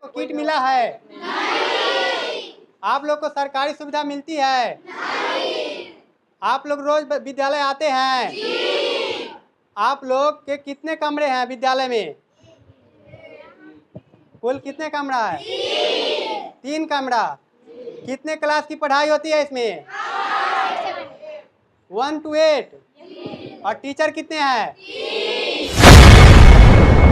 Kit मिला है? नहीं। आप लोग को सरकारी सुविधा मिलती है? नहीं। आप लोग रोज विद्यालय आते हैं? जी। आप लोग के कितने कमरे हैं विद्यालय में? कुल कितने कमरा है? 3 कमरा। कितने क्लास की पढ़ाई होती है इसमें? 1 to 8। और टीचर कितने हैं?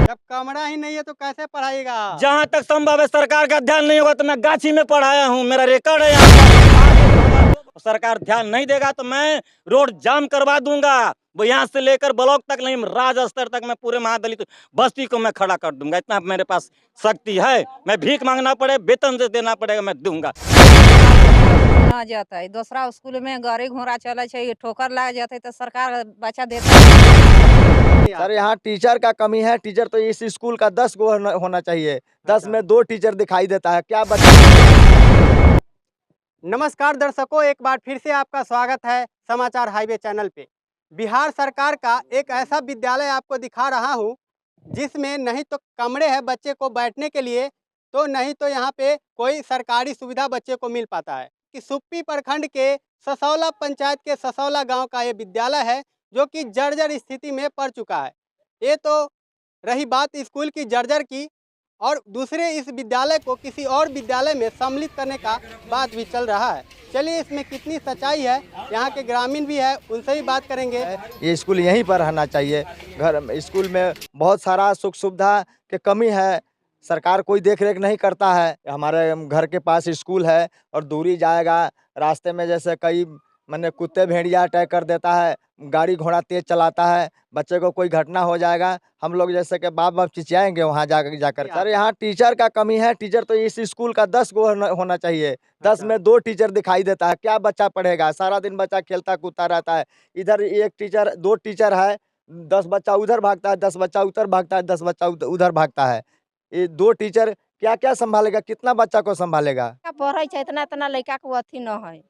जब कमरा ही नहीं है तो कैसे पढ़ाइएगा? जहाँ तक संभव है सरकार का ध्यान नहीं होगा तो मैं गाछी में पढ़ाया हूँ, मेरा रिकॉर्ड है यहाँ पर। सरकार ध्यान नहीं देगा तो मैं रोड जाम करवा दूंगा, वो यहाँ से लेकर ब्लॉक तक नहीं, राज्य स्तर तक मैं पूरे महादलित बस्ती को मैं खड़ा कर दूंगा। इतना मेरे पास शक्ति है। मैं भीख मांगना पड़े, वेतन से देना पड़ेगा, मैं दूंगा। ना जाता है दूसरा स्कूल में गाड़ी घोड़ा चले छे, ठोकर लग जाते तो सरकार बचा देता है। सर यहाँ टीचर का कमी है। टीचर तो इस स्कूल का 10 गो होना चाहिए। 10 में 2 टीचर दिखाई देता है, क्या बच्चा। नमस्कार दर्शकों, एक बार फिर से आपका स्वागत है समाचार हाईवे चैनल पे। बिहार सरकार का एक ऐसा विद्यालय आपको दिखा रहा हूँ जिसमें नहीं तो कमरे हैं बच्चे को बैठने के लिए, तो नहीं तो यहाँ पे कोई सरकारी सुविधा बच्चे को मिल पाता है। कि सुप्पी प्रखंड के ससौला पंचायत के ससौला गांव का ये विद्यालय है जो कि जर्जर स्थिति में पड़ चुका है। ये तो रही बात स्कूल की जर्जर की, और दूसरे इस विद्यालय को किसी और विद्यालय में सम्मिलित करने का बात भी चल रहा है। चलिए इसमें कितनी सच्चाई है, यहाँ के ग्रामीण भी है, उनसे भी बात करेंगे। ये स्कूल यहीं पर रहना चाहिए। स्कूल में बहुत सारा सुख सुविधा की कमी है। सरकार कोई देख रेख नहीं करता है। हमारे घर के पास स्कूल है और दूरी जाएगा, रास्ते में जैसे कई मैंने कुत्ते भेड़िया अटैक कर देता है, गाड़ी घोड़ा तेज चलाता है, बच्चे को कोई घटना हो जाएगा, हम लोग जैसे कि बाप बाप चिचियाएंगे वहाँ जाकर। सर यहाँ टीचर का कमी है। टीचर तो इस स्कूल का 10 गो होना चाहिए। 10 में 2 टीचर दिखाई देता है, क्या बच्चा पढ़ेगा? सारा दिन बच्चा खेलता कूदता रहता है। इधर एक टीचर 2 टीचर है, 10 बच्चा उधर भागता है, 10 बच्चा उधर भागता है, 10 बच्चा उधर भागता है। ये 2 टीचर क्या क्या संभालेगा? कितना बच्चा को संभालेगा? पढ़े छे इतना इतना लड़का को अथी न है,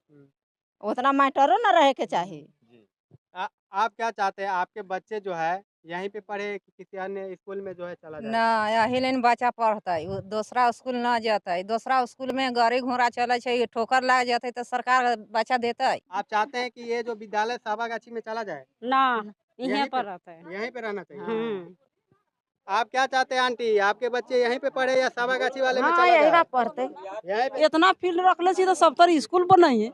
उतना मास्टरों न रहे के चाहिए। आप क्या चाहते हैं आपके बच्चे जो है यहीं पे पढ़े कि किसी अन्य स्कूल में जो है चला जाए? ना यही लेन बच्चा पढ़ता है, दूसरा स्कूल न जाता है। दूसरा स्कूल में गाड़ी घोड़ा चले छे, ठोकर लग जाते तो सरकार बचा देता है। आप चाहते हैं कि ये जो विद्यालय साबागाछी में चला जाए? ना, यहीं यहीं पे पर रहता है। यहीं पे रहना चाहिए। आप क्या चाहते हैं आंटी, आपके बच्चे यहीं पे पढ़े या साबागाछी वाले में हाँ, चला यही जाए? पढ़ते। यहीं पे। इतना फील्ड रखले छी तो सब तर स्कूल बनाइए।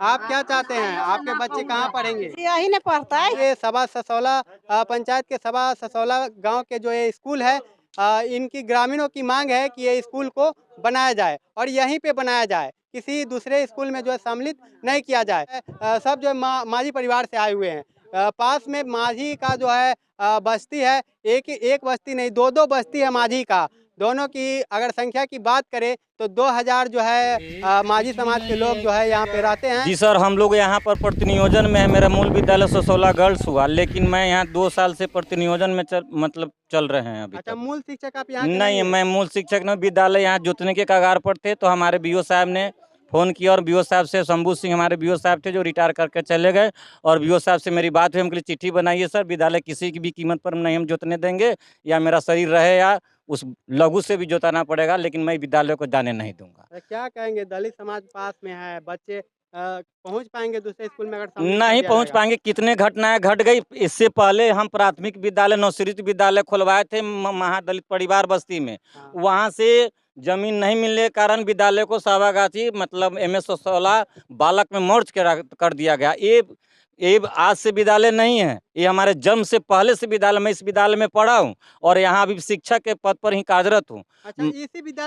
आप क्या चाहते हैं आपके बच्चे कहाँ पढ़ेंगे? यही ने पढ़ता है। ये सभा ससौला पंचायत के सभा ससौला गांव के जो ये स्कूल है, इनकी ग्रामीणों की मांग है कि ये स्कूल को बनाया जाए और यहीं पे बनाया जाए, किसी दूसरे स्कूल में जो है सम्मिलित नहीं किया जाए। सब जो है माझी परिवार से आए हुए हैं। पास में माझी का जो है बस्ती है, एक बस्ती नहीं 2-2 बस्ती है माझी का। दोनों की अगर संख्या की बात करें तो 2000 जो है माझी समाज के लोग जो है यहाँ पे रहते हैं। जी सर, हम लोग यहाँ पर प्रतिनियोजन में है। मेरा मूल विद्यालय ससौला गर्ल्स हुआ, लेकिन मैं यहाँ 2 साल से प्रतिनियोजन में चल रहे हैं अभी अच्छा, तक। मूल शिक्षक आप यहाँ के नहीं, हैं? मैं मूल शिक्षक नहीं। विद्यालय यहाँ जोतने के कगार पर थे तो हमारे बीओ साहब ने फ़ोन किया और बीओ साहब से शंभू सिंह हमारे बीओ साहब थे जो रिटायर करके चले गए, और बीओ साहब से मेरी बात हुई। हम के लिए चिट्ठी बनाइए सर, विद्यालय किसी की भी कीमत पर नहीं हम जोतने देंगे, या मेरा शरीर रहे या उस लघु से भी जोताना पड़ेगा, लेकिन मैं विद्यालय को जाने नहीं दूंगा। तो क्या कहेंगे, दलित समाज पास में है, बच्चे पहुंच पाएंगे दूसरे स्कूल में अगर सम्मिलित कर नहीं दिया पहुंच जाएगा? पाएंगे। कितने घटनाएं घट गई। इससे पहले हम प्राथमिक विद्यालय नवश्रीत विद्यालय खुलवाए थे महादलित परिवार बस्ती में। हाँ। वहां से जमीन नहीं मिलने के कारण विद्यालय को साबागाछी मतलब MS ससौला बालक में मर्ज कर दिया गया। ये आज से विद्यालय नहीं है, ये हमारे जन्म से पहले से विद्यालय। मैं इस विद्यालय में पढ़ा हूँ और यहाँ अभी शिक्षक के पद पर ही कार्यरत हूँ। अच्छा,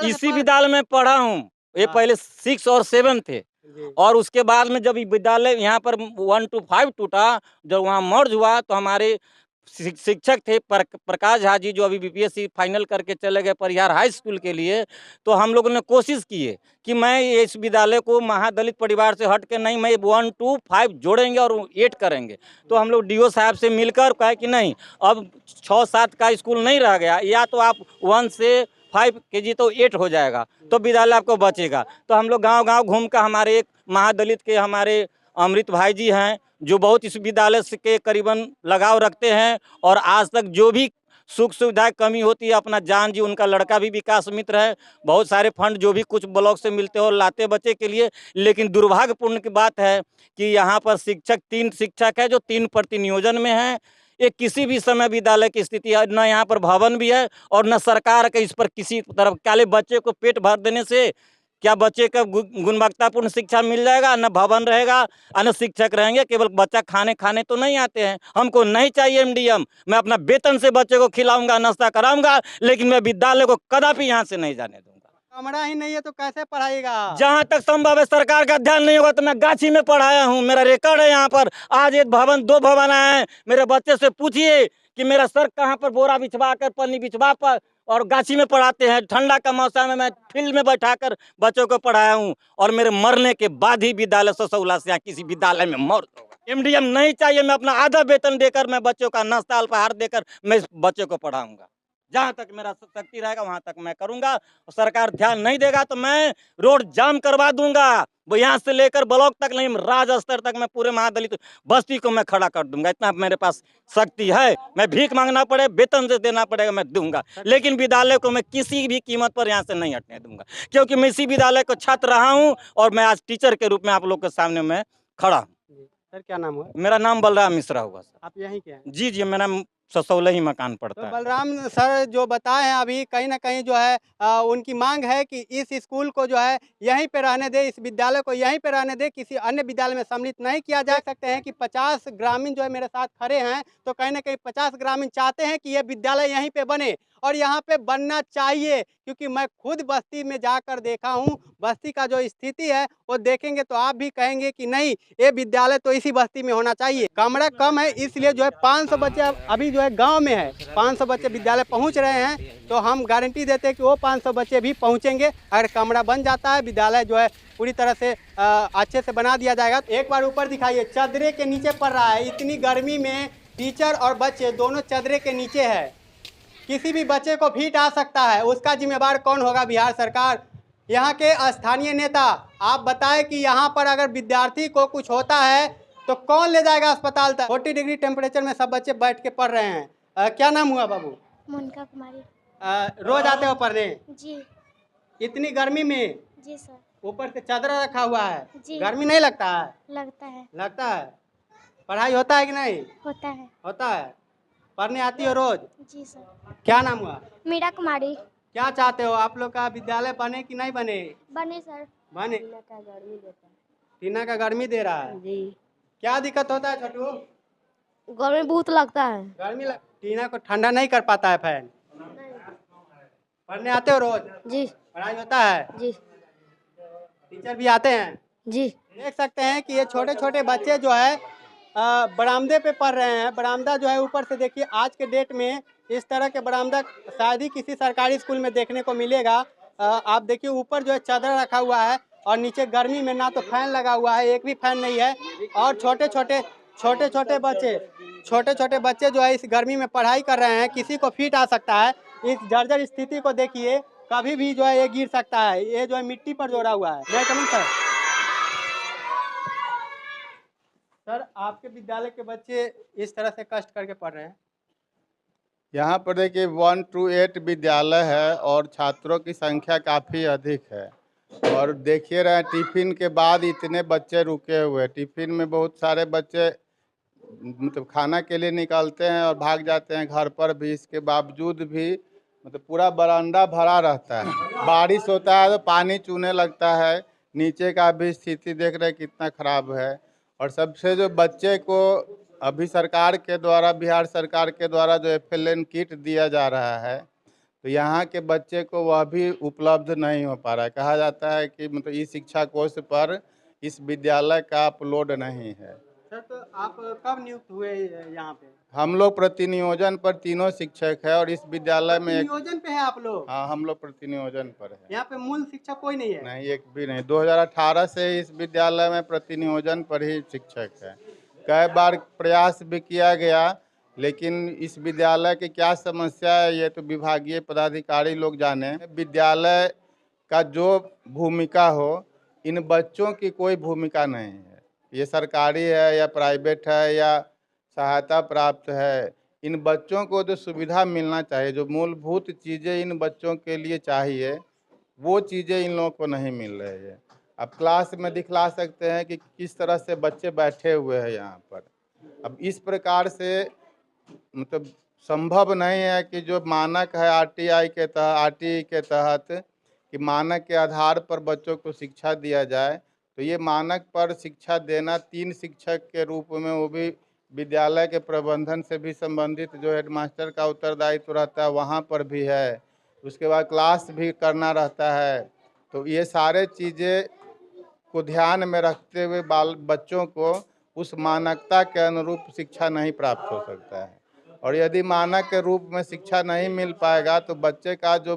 इसी विद्यालय में पढ़ा हूँ। ये हाँ। पहले 6 और 7 थे, जी। और उसके बाद में जब विद्यालय यहाँ पर 1 to 5 टूटा, जब वहाँ मर्ज हुआ तो हमारे शिक्षक थे प्रकाश झा जी, जो अभी BPSC फाइनल करके चले गए परिहार हाई स्कूल के लिए। तो हम लोगों ने कोशिश की है कि मैं इस विद्यालय को महादलित परिवार से हट के नहीं, मैं 1 to 5 जोड़ेंगे और 8 करेंगे। तो हम लोग DO साहब से मिलकर कहे कि नहीं, अब 6-7 का स्कूल नहीं रह गया, या तो आप 1 से 5 KG तो 8 हो जाएगा, तो विद्यालय आपको बचेगा। तो हम लोग गांव-गांव घूम कर, हमारे एक महादलित के हमारे अमृत भाई जी हैं जो बहुत इस विद्यालय के करीबन लगाव रखते हैं, और आज तक जो भी सुख सुविधा की कमी होती है। अपना जान जी, उनका लड़का भी विकास मित्र है, बहुत सारे फंड जो भी कुछ ब्लॉक से मिलते हो लाते बच्चे के लिए। लेकिन दुर्भाग्यपूर्ण की बात है कि यहाँ पर शिक्षक 3 शिक्षक है जो 3 प्रतिनियोजन में है। ये किसी भी समय विद्यालय की स्थिति है, न यहाँ पर भवन भी है और न सरकार का इस पर किसी तरफ। काले बच्चे को पेट भर देने से क्या बच्चे का गुणवत्तापूर्ण शिक्षा मिल जाएगा? न भवन रहेगा और न शिक्षक रहेंगे। केवल बच्चा खाने तो नहीं आते हैं। हमको नहीं चाहिए एमडीएम, मैं अपना वेतन से बच्चे को खिलाऊंगा, नाश्ता कराऊंगा, लेकिन मैं विद्यालय को कदापि यहाँ से नहीं जाने दूंगा। कमरा ही नहीं है तो कैसे पढ़ाएगा? जहाँ तक संभव है सरकार का ध्यान नहीं होगा तो मैं गाछी में पढ़ाया हूँ, मेरा रिकॉर्ड है यहाँ पर। आज 1 भवन 2 भवन आए हैं। मेरे बच्चे से पूछिए कि मेरा सर कहाँ पर बोरा बिछवा कर, पन्नी बिछवा पर और गाछी में पढ़ाते हैं। ठंडा का मौसम में मैं फील्ड में बैठाकर बच्चों को पढ़ाया हूँ और मेरे मरने के बाद ही विद्यालय ससौला से या किसी विद्यालय में मौत होगा। एमडीएम नहीं चाहिए, मैं अपना आधा वेतन देकर मैं बच्चों का नाश्ता अल्पाहार देकर मैं इस बच्चे को पढ़ाऊंगा। जहाँ तक मेरा शक्ति रहेगा वहाँ तक मैं करूंगा। और सरकार ध्यान नहीं देगा तो मैं रोड जाम करवा दूंगा। वो यहाँ से लेकर ब्लॉक तक नहीं, राज्य स्तर तक मैं पूरे महादलित बस्ती को मैं खड़ा कर दूंगा। इतना मेरे पास शक्ति है। मैं भीख मांगना पड़े, वेतन से देना पड़ेगा, मैं दूंगा, लेकिन विद्यालय को मैं किसी भी कीमत पर यहाँ से नहीं हटने दूंगा, क्योंकि मैं इसी विद्यालय को छात्र रहा हूँ और मैं आज टीचर के रूप में आप लोग के सामने मैं खड़ा हूँ। सर क्या नाम हुआ? मेरा नाम बलराम मिश्रा हुआ सर। आप यहीं के हैं? जी, मेरा ससौला ही मकान पड़ता तो है। बलराम सर जो बताए हैं अभी, कहीं ना कहीं जो है उनकी मांग है कि इस स्कूल को जो है यहीं पे रहने दे, इस विद्यालय को यहीं पे रहने दे, किसी अन्य विद्यालय में सम्मिलित नहीं किया जा सकते हैं कि 50 ग्रामीण जो है मेरे साथ खड़े हैं, तो कहीं ना कहीं 50 ग्रामीण चाहते हैं कि ये विद्यालय यहीं पे बने और यहाँ पे बनना चाहिए, क्योंकि मैं खुद बस्ती में जाकर देखा हूँ। बस्ती का जो स्थिति है वो देखेंगे तो आप भी कहेंगे कि नहीं, ये विद्यालय तो इसी बस्ती में होना चाहिए। कमरा कम है, इसलिए जो है 500 बच्चे अभी जो है गांव में है, 500 बच्चे विद्यालय पहुंच रहे हैं, तो हम गारंटी देते हैं कि वो 500 बच्चे भी पहुंचेंगे। अगर कमरा बन जाता है, विद्यालय जो है पूरी तरह से अच्छे से बना दिया जाएगा। एक बार ऊपर दिखाइए, चदरे के नीचे पड़ रहा है। इतनी गर्मी में टीचर और बच्चे दोनों चदरे के नीचे है। किसी भी बच्चे को फिट आ सकता है, उसका जिम्मेवार कौन होगा? बिहार सरकार। यहाँ के स्थानीय नेता आप बताएं कि यहाँ पर अगर विद्यार्थी को कुछ होता है तो कौन ले जाएगा अस्पताल तक? 40 डिग्री टेम्परेचर में सब बच्चे बैठ के पढ़ रहे हैं। क्या नाम हुआ बाबू? मोनिका कुमारी। रोज आते हो पढ़ने? जी इतनी गर्मी में? जी सर। ऊपर से चादर रखा हुआ है, जी। गर्मी नहीं लगता है? लगता है। लगता है। पढ़ाई होता है कि नहीं? होता है। होता है। पढ़ने आती हो रोज? जी सर। क्या नाम हुआ? मीरा कुमारी। क्या चाहते हो, आप लोग का विद्यालय बने कि नहीं बने? बने सर। बने। टीना का गर्मी दे रहा है जी। क्या दिक्कत होता है छोटू? गर्मी बहुत लगता है। टीना को ठंडा नहीं कर पाता है फैन। पढ़ने आते हो रोज? जी। पढ़ाई होता है? जी। टीचर भी आते हैं? जी। देख सकते हैं कि ये छोटे छोटे बच्चे जो है बरामदे पे पढ़ रहे हैं। बरामदा जो है ऊपर से देखिए, आज के डेट में इस तरह के बरामदा शायद ही किसी सरकारी स्कूल में देखने को मिलेगा। आप देखिए ऊपर जो है चादर रखा हुआ है और नीचे गर्मी में ना तो फैन लगा हुआ है, एक भी फैन नहीं है। और छोटे छोटे बच्चे जो है इस गर्मी में पढ़ाई कर रहे हैं। किसी को फिट आ सकता है। इस जर्जर स्थिति को देखिए, कभी भी जो है ये गिर सकता है। ये जो है मिट्टी पर जोड़ा हुआ है। मैं करूँ सर, आपके विद्यालय के बच्चे इस तरह से कष्ट करके पढ़ रहे हैं? यहाँ पर देखिए 1 to 8 विद्यालय है और छात्रों की संख्या काफ़ी अधिक है। और देखिए रहे टिफ़िन के बाद इतने बच्चे रुके हुए। टिफ़िन में बहुत सारे बच्चे मतलब खाना के लिए निकलते हैं और भाग जाते हैं घर पर भी। इसके बावजूद भी मतलब पूरा बरामदा भरा रहता है। बारिश होता है तो पानी चूने लगता है। नीचे का भी स्थिति देख रहे हैं कितना ख़राब है। और सबसे जो बच्चे को अभी सरकार के द्वारा, बिहार सरकार के द्वारा जो FLN किट दिया जा रहा है, तो यहाँ के बच्चे को वह भी उपलब्ध नहीं हो पा रहा है। कहा जाता है कि मतलब ई शिक्षा कोष पर इस विद्यालय का अपलोड नहीं है। सर, तो आप कब नियुक्त हुए यहाँ पे? हम लोग प्रतिनियोजन पर तीनों शिक्षक है और इस विद्यालय में नियोजन पे है आप लोग? हाँ, हम लोग प्रतिनियोजन पर है। यहाँ पे मूल शिक्षक कोई नहीं है? नहीं, एक भी नहीं। 2018 से इस विद्यालय में प्रतिनियोजन पर ही शिक्षक है। कई बार प्रयास भी किया गया, लेकिन इस विद्यालय की क्या समस्या है ये तो विभागीय पदाधिकारी लोग जाने। विद्यालय का जो भूमिका हो, इन बच्चों की कोई भूमिका नहीं है। ये सरकारी है या प्राइवेट है या सहायता प्राप्त है, इन बच्चों को जो सुविधा मिलना चाहिए, जो मूलभूत चीज़ें इन बच्चों के लिए चाहिए, वो चीज़ें इन लोगों को नहीं मिल रही है। अब क्लास में दिखला सकते हैं कि किस तरह से बच्चे बैठे हुए हैं यहाँ पर। अब इस प्रकार से मतलब संभव नहीं है कि जो मानक है आरटीई के तहत कि मानक के आधार पर बच्चों को शिक्षा दिया जाए, तो ये मानक पर शिक्षा देना 3 शिक्षक के रूप में, वो भी विद्यालय के प्रबंधन से भी संबंधित जो हेडमास्टर का उत्तरदायित्व रहता है वहाँ पर भी है। उसके बाद क्लास भी करना रहता है। तो ये सारे चीज़ें को ध्यान में रखते हुए बच्चों को उस मानकता के अनुरूप शिक्षा नहीं प्राप्त हो सकता है। और यदि मानक के रूप में शिक्षा नहीं मिल पाएगा तो बच्चे का जो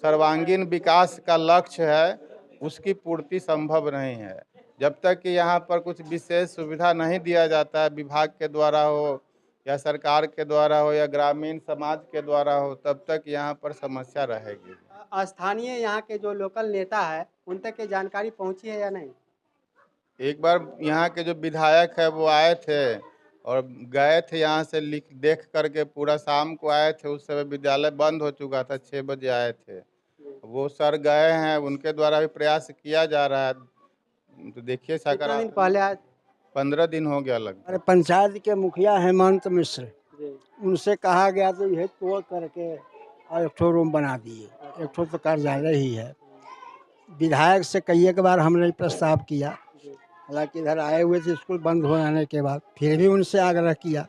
सर्वांगीण विकास का लक्ष्य है उसकी पूर्ति संभव नहीं है। जब तक कि यहाँ पर कुछ विशेष सुविधा नहीं दिया जाता है, विभाग के द्वारा हो या सरकार के द्वारा हो या ग्रामीण समाज के द्वारा हो, तब तक यहाँ पर समस्या रहेगी। स्थानीय यहाँ के जो लोकल नेता है उन तक ये जानकारी पहुँची है या नहीं? एक बार यहाँ के जो विधायक है वो आए थे और गए थे, यहाँ से देख करके पूरा शाम को आए थे। उस समय विद्यालय बंद हो चुका था, 6 बजे आए थे। वो सर गए हैं, उनके द्वारा भी प्रयास किया जा रहा है। तो देखिए कितना दिन सकारात्मक। पहले आज 15 दिन हो गया लगभग। अरे पंचायत के मुखिया हेमंत मिश्र, जी उनसे कहा गया तो यह तोड़ करके और एक ठो रूम बना दिए। एक ठो तो कार्यालय ही है। विधायक से कई एक बार हमने प्रस्ताव किया, हालांकि इधर आए हुए थे स्कूल बंद हो जाने के बाद, फिर भी उनसे आग्रह किया।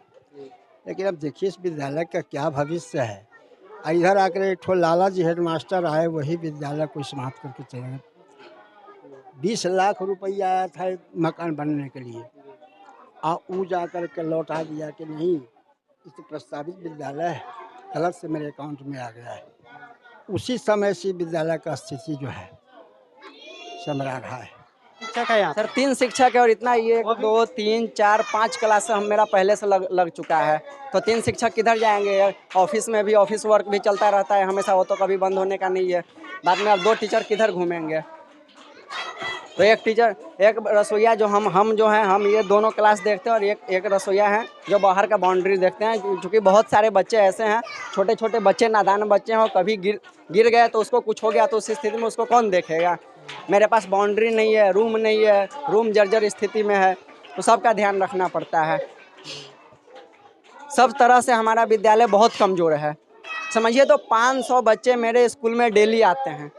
लेकिन अब देखिए इस विद्यालय का क्या भविष्य है। और इधर आकर एक ठो लाला जी हेडमास्टर आए, वही विद्यालय को समाप्त करके चले गए। 20 लाख रुपया आया था एक मकान बनने के लिए, और वो जा कर के लौटा दिया कि नहीं, इस प्रस्तावित विद्यालय है, गलत से मेरे अकाउंट में आ गया है। उसी समय से विद्यालय का स्थिति जो है समरा रहा है। शिक्षक है यहाँ सर 3 शिक्षक है और इतना 1 2 3 4 5 क्लास हम मेरा पहले से लग चुका है। तो 3 शिक्षक किधर जाएंगे? ऑफिस में भी ऑफिस वर्क भी चलता रहता है हमेशा, वो तो कभी बंद होने का नहीं है। बाद में अब 2 टीचर किधर घूमेंगे? तो एक टीचर, एक रसोईया जो हम जो हैं, हम ये दोनों क्लास देखते हैं, और एक रसोईया है जो बाहर का बाउंड्री देखते हैं। क्योंकि बहुत सारे बच्चे ऐसे हैं, छोटे छोटे बच्चे, नादान बच्चे हैं, और कभी गिर गए तो उसको कुछ हो गया तो उस स्थिति में उसको कौन देखेगा? मेरे पास बाउंड्री नहीं है, रूम नहीं है, रूम जर्जर स्थिति में है, तो सबका ध्यान रखना पड़ता है। सब तरह से हमारा विद्यालय बहुत कमज़ोर है। समझिए तो 500 बच्चे मेरे स्कूल में डेली आते हैं,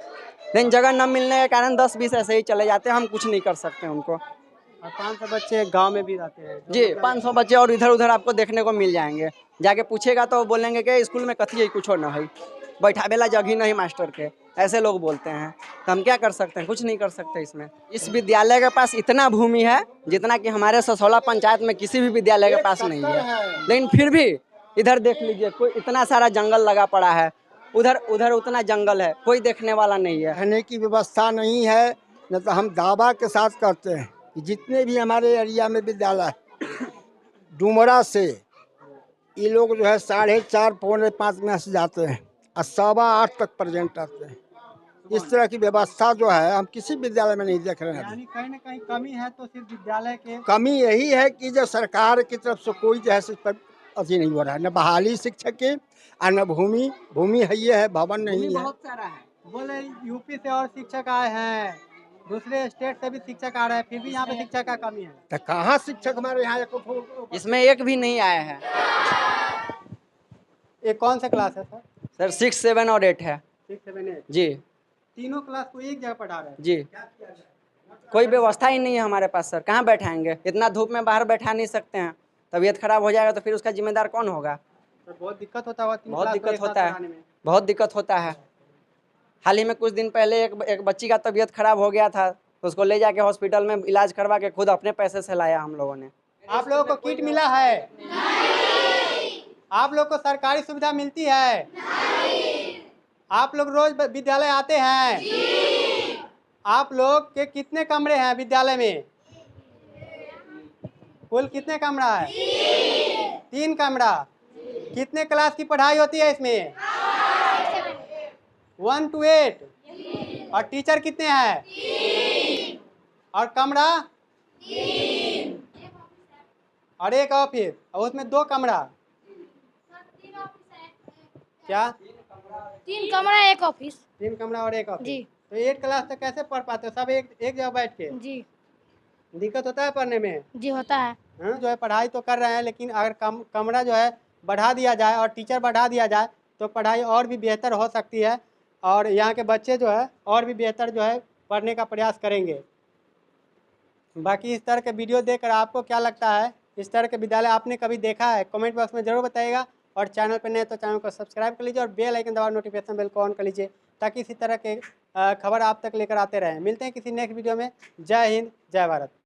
लेकिन जगह न मिलने के कारण 10-20 ऐसे ही चले जाते हैं। हम कुछ नहीं कर सकते उनको। और 500 बच्चे गांव में भी रहते हैं जी 500 बच्चे और इधर उधर आपको देखने को मिल जाएंगे। जाके पूछेगा तो बोलेंगे कि स्कूल में कथी है, कुछ ना है, बैठावेला जगह नहीं मास्टर के, ऐसे लोग बोलते हैं। तो हम क्या कर सकते हैं? कुछ नहीं कर सकते इसमें। इस विद्यालय के पास इतना भूमि है जितना कि हमारे ससौला पंचायत में किसी भी विद्यालय के पास नहीं है। लेकिन फिर भी इधर देख लीजिए, कोई इतना सारा जंगल लगा पड़ा है, उधर उतना जंगल है, कोई देखने वाला नहीं है। रहने की व्यवस्था नहीं है। न तो हम दावा के साथ कहते हैं कि जितने भी हमारे एरिया में विद्यालय, डुमरा से ये लोग जो है 4:30 पौने 5 में से जाते हैं और 7:15 तक प्रेजेंट आते हैं। इस तरह की व्यवस्था जो है हम किसी विद्यालय में नहीं देख रहे हैं। यानी कहीं ना कहीं कमी है, तो सिर्फ विद्यालय के कमी यही है कि जो सरकार की तरफ से कोई जो है इस पर अथी नहीं हो रहा है, न बहाली शिक्षक की और न भूमि है, ये है, भवन नहीं है। बहुत सारा है। बोले यूपी से और शिक्षक आए हैं, दूसरे स्टेट से भी शिक्षक आ रहे हैं, फिर भी यहाँ पे शिक्षक का कमी है। तो कहाँ शिक्षक हमारे यहाँ इसमें एक भी नहीं आया है। ये कौन सा क्लास है सर? सर 6, 7 और 8 है 6, 7, 8 जी। तीनों क्लास को एक जगह पढ़ा रहे हैं जी, कोई व्यवस्था ही नहीं है हमारे पास सर। कहाँ बैठाएंगे? इतना धूप में बाहर बैठा नहीं सकते हैं। तबीयत खराब हो जाएगा तो फिर उसका जिम्मेदार कौन होगा? सर बहुत दिक्कत होता है, बहुत दिक्कत होता है, बहुत दिक्कत होता है। हाल ही में कुछ दिन पहले एक बच्ची का तबीयत खराब हो गया था, तो उसको ले जाके हॉस्पिटल में इलाज करवा के खुद अपने पैसे से लाया हम लोगों ने। आप लोगों को किट मिला है? नहीं। आप लोग को सरकारी सुविधा मिलती है? नहीं। आप लोग रोज विद्यालय आते हैं? जी। आप लोग के कितने कमरे हैं विद्यालय में? कुल कितने कमरा है? 3 कमरा। कितने क्लास की पढ़ाई होती है इसमें? 1 to 8। और टीचर कितने हैं? और कमरा? और एक ऑफिस, और उसमें 2 कमरा। क्या? 3 कमरा 1 ऑफिस। 3 कमरा और 1 ऑफिस। जी। तो 8 क्लास तक कैसे पढ़ पाते हो सब एक जगह बैठ के? जी। दिक्कत होता है पढ़ने में? जी होता है। हाँ, जो है पढ़ाई तो कर रहे हैं, लेकिन अगर कमरा जो है बढ़ा दिया जाए और टीचर बढ़ा दिया जाए तो पढ़ाई और भी बेहतर हो सकती है और यहाँ के बच्चे जो है और भी बेहतर जो है पढ़ने का प्रयास करेंगे। बाकी इस तरह के वीडियो देखकर आपको क्या लगता है? इस तरह के विद्यालय आपने कभी देखा है? कमेंट बॉक्स में ज़रूर बताइएगा और चैनल पर नए तो चैनल को सब्सक्राइब कर लीजिए और बेल आइकन दबा नोटिफिकेशन बेल को ऑन कर लीजिए ताकि इसी तरह के खबर आप तक लेकर आते रहें। मिलते हैं किसी नेक्स्ट वीडियो में। जय हिंद, जय भारत।